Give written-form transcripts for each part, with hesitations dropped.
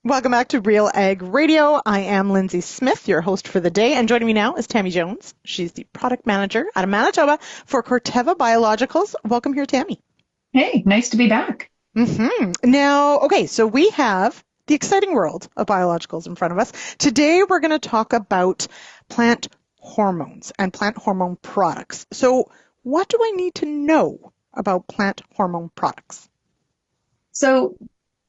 Welcome back to Real Ag Radio. I am Lindsay Smith, your host for the day, and joining me now is Tammy Jones. She's the product manager out of Manitoba for Corteva Biologicals. Welcome here, Tammy. Hey, nice to be back. Now, okay, so we have the exciting world of biologicals in front of us. Today, we're going to talk about plant hormones and plant hormone products. So, what do I need to know about plant hormone products? So,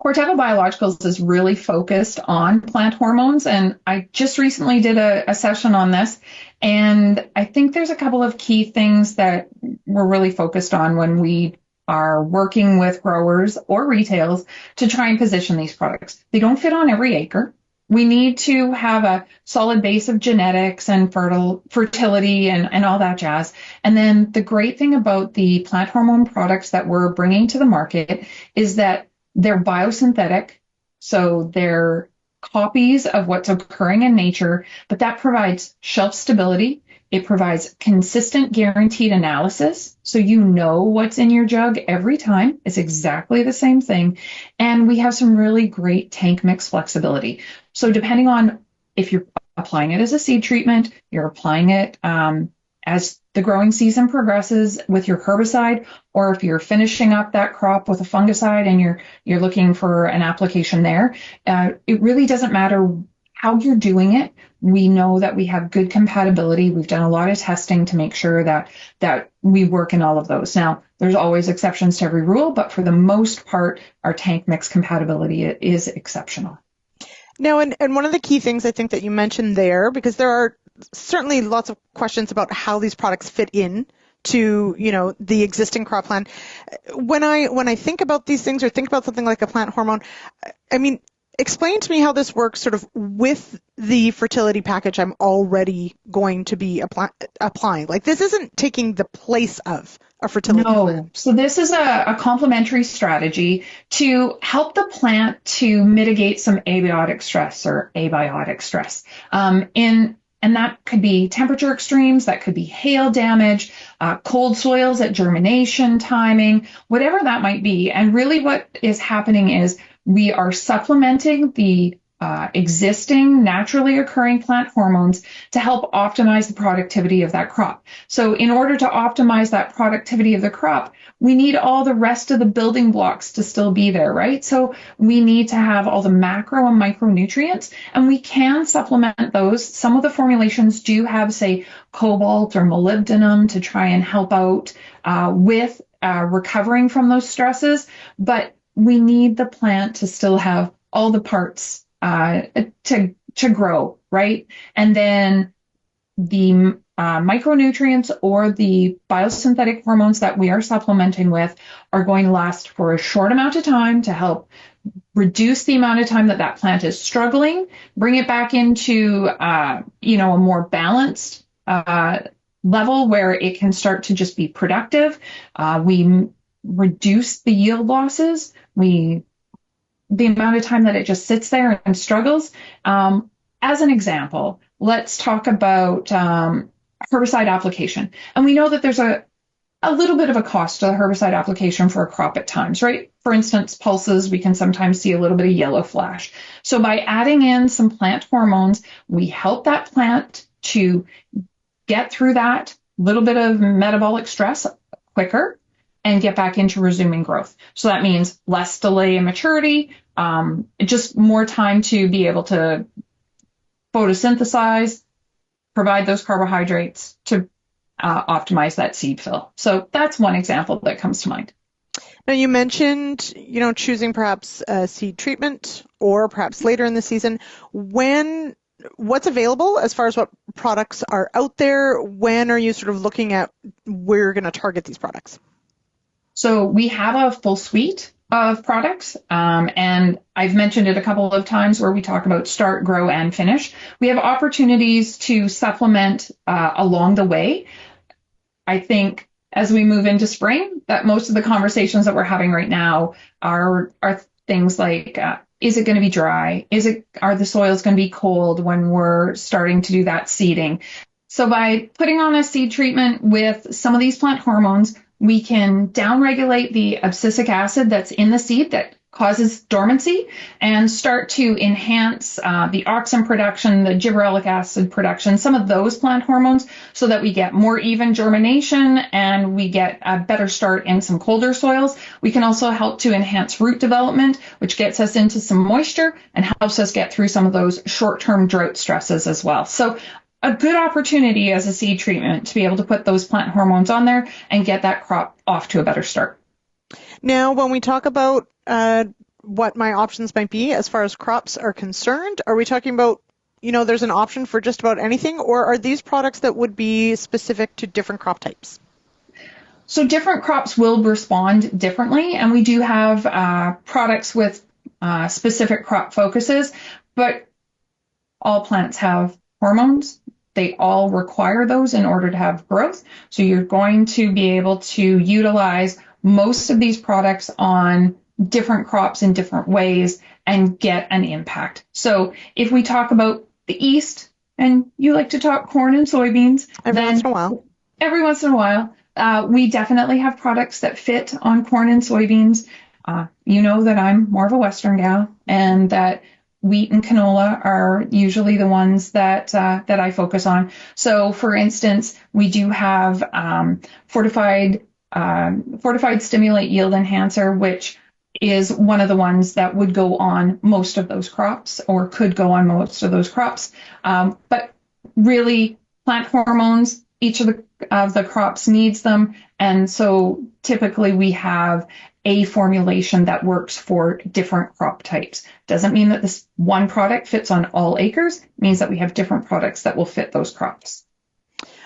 Corteva Biologicals is really focused on plant hormones, and I just recently did a session on this, and I think there's a couple of key things that we're really focused on when we are working with growers or retails to try and position these products. They don't fit on every acre. We need to have a solid base of genetics and fertility and all that jazz. And then the great thing about the plant hormone products that we're bringing to the market is that they're biosynthetic, so they're copies of what's occurring in nature, but that provides shelf stability. It provides consistent, guaranteed analysis, so you know what's in your jug every time. It's exactly the same thing. And we have some really great tank mix flexibility. So depending on if you're applying it as a seed treatment, you're applying it as the growing season progresses with your herbicide, or if you're finishing up that crop with a fungicide and you're looking for an application there, it really doesn't matter how you're doing it. We know that we have good compatibility. We've done a lot of testing to make sure that we work in all of those. Now, there's always exceptions to every rule, but for the most part, our tank mix compatibility is exceptional. Now, and one of the key things I think that you mentioned there, because there are certainly lots of questions about how these products fit in to, the existing crop plan. When I think about these things or think about something like a plant hormone, I mean, explain to me how this works sort of with the fertility package I'm already going to be applying. Like, this isn't taking the place of a fertility plan. No. So this is a complementary strategy to help the plant to mitigate some abiotic stress. And that could be temperature extremes, that could be hail damage, cold soils at germination timing, whatever that might be. And really what is happening is we are supplementing the existing naturally occurring plant hormones to help optimize the productivity of that crop. So in order to optimize that productivity of the crop, we need all the rest of the building blocks to still be there, right? So we need to have all the macro and micronutrients, and we can supplement those. Some of the formulations do have, say, cobalt or molybdenum to try and help out with recovering from those stresses, but we need the plant to still have all the parts to grow, right? And then the micronutrients or the biosynthetic hormones that we are supplementing with are going to last for a short amount of time to help reduce the amount of time that plant is struggling, bring it back into a more balanced level where it can start to just be productive. We reduce the yield losses. The amount of time that it just sits there and struggles. As an example, let's talk about herbicide application. And we know that there's a little bit of a cost to the herbicide application for a crop at times, right? For instance, pulses, we can sometimes see a little bit of yellow flash. So by adding in some plant hormones, we help that plant to get through that little bit of metabolic stress quicker and get back into resuming growth. So that means less delay in maturity, just more time to be able to photosynthesize, provide those carbohydrates to optimize that seed fill. So that's one example that comes to mind. Now, you mentioned, choosing perhaps a seed treatment or perhaps later in the season. What's available as far as what products are out there? When are you sort of looking at where you're going to target these products? So we have a full suite of products, and I've mentioned it a couple of times where we talk about start, grow, and finish. We have opportunities to supplement along the way. I think as we move into spring, that most of the conversations that we're having right now are things like, is it going to be dry? Are the soils going to be cold when we're starting to do that seeding? So by putting on a seed treatment with some of these plant hormones, we can downregulate the abscisic acid that's in the seed that causes dormancy and start to enhance the auxin production, the gibberellic acid production, some of those plant hormones, so that we get more even germination and we get a better start in some colder soils. We can also help to enhance root development, which gets us into some moisture and helps us get through some of those short-term drought stresses as well. So a good opportunity as a seed treatment to be able to put those plant hormones on there and get that crop off to a better start. Now, when we talk about what my options might be as far as crops are concerned, are we talking about, there's an option for just about anything, or are these products that would be specific to different crop types? So different crops will respond differently, and we do have products with specific crop focuses, but all plants have hormones. They all require those in order to have growth. So you're going to be able to utilize most of these products on different crops in different ways and get an impact. So if we talk about the East, and you like to talk corn and soybeans, Every once in a while, we definitely have products that fit on corn and soybeans. You know that I'm more of a Western gal, and that wheat and canola are usually the ones that I focus on. So, for instance, we do have fortified stimulate yield enhancer, which is one of the ones that would go on most of those crops, or could go on most of those crops. But really, plant hormones, each of the crops needs them, and so typically we have a formulation that works for different crop types. Doesn't mean that this one product fits on all acres. It means that we have different products that will fit those crops.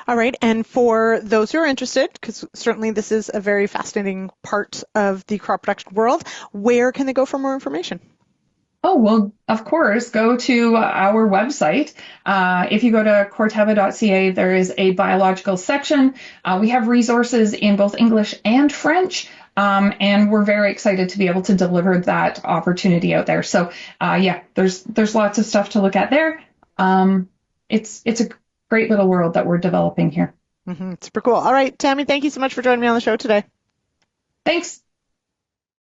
All right. And for those who are interested, because certainly this is a very fascinating part of the crop production world, where can they go for more information? Oh, well, of course, go to our website. If you go to corteva.ca, there is a biological section. We have resources in both English and French. And we're very excited to be able to deliver that opportunity out there. So, there's lots of stuff to look at there. It's a great little world that we're developing here. Super cool. All right, Tammy, thank you so much for joining me on the show today. Thanks.